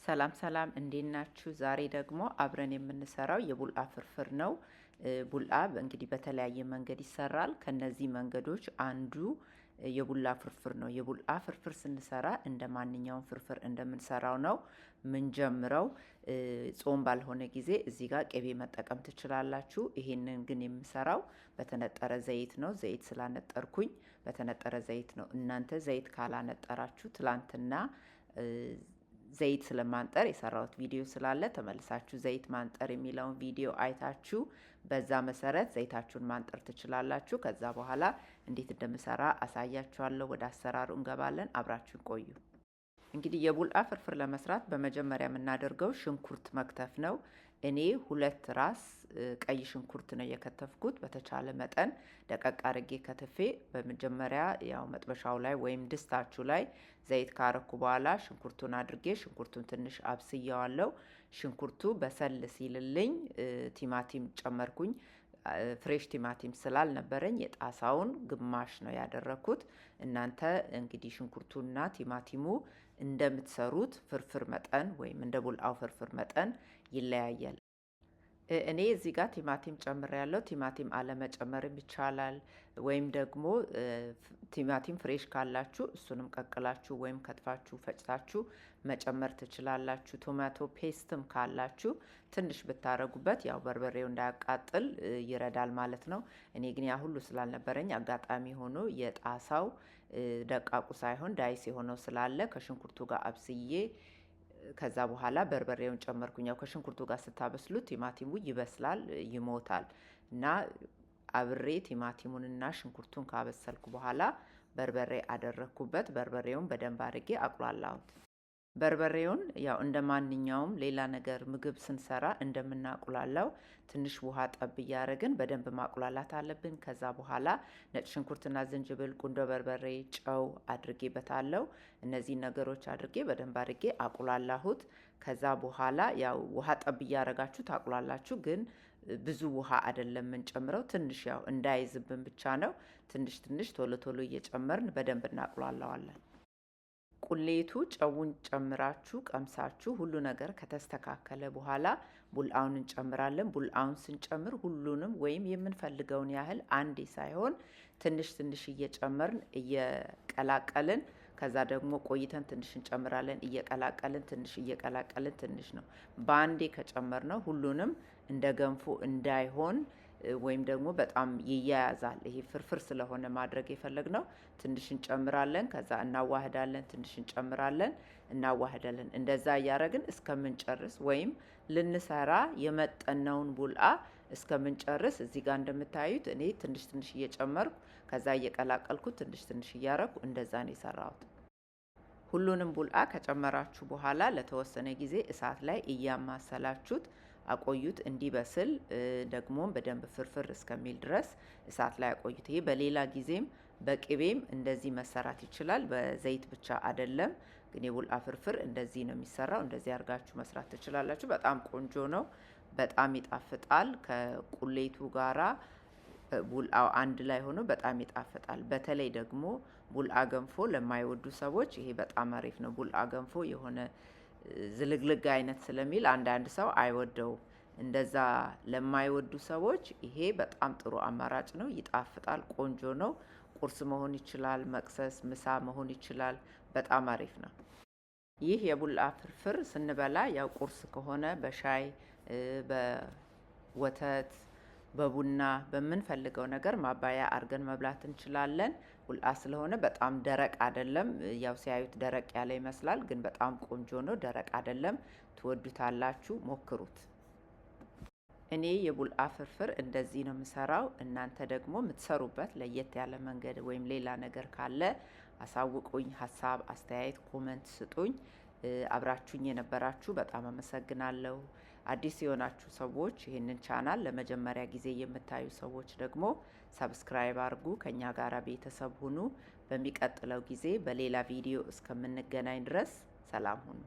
ሰላም ሰላም እንዴት ናችሁ? ዛሬ ደግሞ አብረን የምንሰራው የቡልአ ፍርፍር ነው። ቡልአ እንግዲህ በተለያየ መንገድ ይሰራል። ከነዚህ መንገዶች አንዱ የቡላ ፍርፍር ነው። የቡልአ ፍርፍር ስንሰራ እንደ ማንኛውም ፍርፍር እንደምንሰራው ነው ምንጀምረው። ጾም ባልሆነ ጊዜ እዚህ ጋር ቅቤ መጠቀም ትችላላችሁ። ይሄንን ግን የምሰራው በተነጠረ ዘይት ነው። ዘይት ስላነጠርኩኝ በተነጠረ ዘይት ነው። እናንተ ዘይት ካላነጠራችሁ ትላንትና ዘይት ስለማንጠር የሰራሁት ቪዲዮ ስላለ ተመልሳችሁ ዘይት ማንጠር የሚለውን ቪዲዮ አይታችሁ በዛ መሰረት ዘይታችሁን ማንጠር ትችላላችሁ። ከዛ በኋላ እንዴት እንደምሰራ አሳያችኋለሁ። ወደ አሰራሩ እንገባለን። አብራችሁን ቆዩ። እንግዲህ የቡልአ ፍርፍር ለመስራት በመጀመሪያ የምናደርገው ሽንኩርት መክተፍ ነው። እኔ 2 ራስ ቀይ ሽንኩርት ነው የከተፍኩት። በተቻለ መጠን ደቀቅ አድርጌ ከትፌ በመጀመሪያ ያው መጥበሻው ላይ ወይም ድስታችሁ ላይ ዘይት ካረኩ በኋላ ሽንኩርቱን አድርጌ ሽንኩርቱን ትንሽ አብስያዋለሁ። ሽንኩርቱ በሰል ሲልልኝ ቲማቲም ጨመርኩኝ። ፍሬሽ ቲማቲም ስላልነበረኝ የጣሳውን ግማሽ ነው ያደረኩት። እናንተ እንግዲህ ሽንኩርቱና ቲማቲሙ እንደምትሰሩት ፍርፍር መጠን ወይም እንደ ቡልአው ፍርፍር መጠን ይለያያል። እኔ እዚህ ጋር ቲማቲም ጨምሬያለሁ። ቲማቲም አለመጨመርም ይቻላል። ወይም ደግሞ ቲማቲም ፍሬሽ ካላችሁ እሱንም ቀቅላችሁ ወይም ከትፋችሁ ፈጭታችሁ መጨመር ትችላላችሁ። ቶማቶ ፔስትም ካላችሁ ትንሽ ብታረጉበት ያው በርበሬው እንዳያቃጥል ይረዳል ማለት ነው። እኔ ግን ያ ሁሉ ስላልነበረኝ አጋጣሚ ሆኖ የጣሳው ደቃቁ ሳይሆን ዳይስ የሆነው ስላለ ከሽንኩርቱ ጋር አብስዬ ከዛ በኋላ በርበሬውን ጨመርኩኝ። ያው ከሽንኩርቱ ጋር ስታበስሉት ቲማቲሙ ይበስላል፣ ይሞታል እና አብሬ ቲማቲሙንና ሽንኩርቱን ካበሰልኩ በኋላ በርበሬ አደረኩበት። በርበሬውን በደንብ አድርጌ አቁላላሁት። በርበሬውን ያው እንደ ማንኛውም ሌላ ነገር ምግብ ስንሰራ እንደምናቁላላው ትንሽ ውሃ ጠብ እያደረግን በደንብ ማቁላላት አለብን። ከዛ በኋላ ነጭ ሽንኩርትና ዝንጅብል፣ ቁንዶ በርበሬ፣ ጨው አድርጌበታለሁ። እነዚህ ነገሮች አድርጌ በደንብ አድርጌ አቁላላሁት። ከዛ በኋላ ያው ውሃ ጠብ እያደረጋችሁ ታቁላላችሁ። ግን ብዙ ውሃ አይደለም የምንጨምረው፣ ትንሽ ያው እንዳይዝብን ብቻ ነው። ትንሽ ትንሽ ቶሎ ቶሎ እየጨመርን በደንብ እናቁላላዋለን። ቁሌቱ ጨውን ጨምራችሁ ቀምሳችሁ ሁሉ ነገር ከተስተካከለ በኋላ ቡልአውን እንጨምራለን። ቡልአውን ስንጨምር ሁሉንም ወይም የምንፈልገውን ያህል አንዴ ሳይሆን ትንሽ ትንሽ እየጨመርን እየቀላቀልን ከዛ ደግሞ ቆይተን ትንሽ እንጨምራለን። እየቀላቀልን ትንሽ ነው። በአንዴ ከጨመርነው ሁሉንም እንደ ገንፎ እንዳይሆን ወይም ደግሞ በጣም ይያያዛል። ይሄ ፍርፍር ስለሆነ ማድረግ የፈለግነው ትንሽ እንጨምራለን፣ ከዛ እናዋህዳለን፣ ትንሽ እንጨምራለን፣ እናዋህዳለን። እንደዛ እያደረግን እስከምንጨርስ ወይም ልንሰራ የመጠነውን ቡልአ እስከምንጨርስ እዚህ ጋር እንደምታዩት እኔ ትንሽ ትንሽ እየጨመርኩ ከዛ እየቀላቀልኩ ትንሽ እያደረኩ እንደዛ ነው የሰራሁት። ሁሉንም ቡልአ ከጨመራችሁ በኋላ ለተወሰነ ጊዜ እሳት ላይ እያማሰላችሁት አቆዩት። እንዲበስል ደግሞ በደንብ ፍርፍር እስከሚል ድረስ እሳት ላይ አቆዩት። ይሄ በሌላ ጊዜም በቅቤም እንደዚህ መሰራት ይችላል። በዘይት ብቻ አይደለም። ግን የቡልአ ፍርፍር እንደዚህ ነው የሚሰራው። እንደዚህ አድርጋችሁ መስራት ትችላላችሁ። በጣም ቆንጆ ነው። በጣም ይጣፍጣል። ከቁሌቱ ጋራ ቡልአው አንድ ላይ ሆኖ በጣም ይጣፍጣል። በተለይ ደግሞ ቡልአ ገንፎ ለማይወዱ ሰዎች ይሄ በጣም አሪፍ ነው። ቡልአ ገንፎ የሆነ ዝልግልግ አይነት ስለሚል አንዳንድ ሰው አይወደውም። እንደዛ ለማይወዱ ሰዎች ይሄ በጣም ጥሩ አማራጭ ነው። ይጣፍጣል፣ ቆንጆ ነው። ቁርስ መሆን ይችላል፣ መቅሰስ፣ ምሳ መሆን ይችላል። በጣም አሪፍ ነው። ይህ የቡልአ ፍርፍር ስንበላ ያው ቁርስ ከሆነ በሻይ በወተት በቡና በምንፈልገው ነገር ማባያ አርገን መብላት እንችላለን። ቡልአ ስለሆነ በጣም ደረቅ አይደለም። ያው ሲያዩት ደረቅ ያለ ይመስላል፣ ግን በጣም ቆንጆ ነው። ደረቅ አይደለም። ትወዱታላችሁ፣ ሞክሩት። እኔ የቡልአ ፍርፍር እንደዚህ ነው የምሰራው። እናንተ ደግሞ የምትሰሩበት ለየት ያለ መንገድ ወይም ሌላ ነገር ካለ አሳውቁኝ። ሀሳብ፣ አስተያየት፣ ኮመንት ስጡኝ። አብራችሁኝ የነበራችሁ በጣም አመሰግናለሁ። አዲስ የሆናችሁ ሰዎች ይህንን ቻናል ለመጀመሪያ ጊዜ የምታዩ ሰዎች ደግሞ ሰብስክራይብ አድርጉ። ከኛ ጋራ ቤተሰብ ሁኑ። በሚቀጥለው ጊዜ በሌላ ቪዲዮ እስከምንገናኝ ድረስ ሰላም ሁኑ።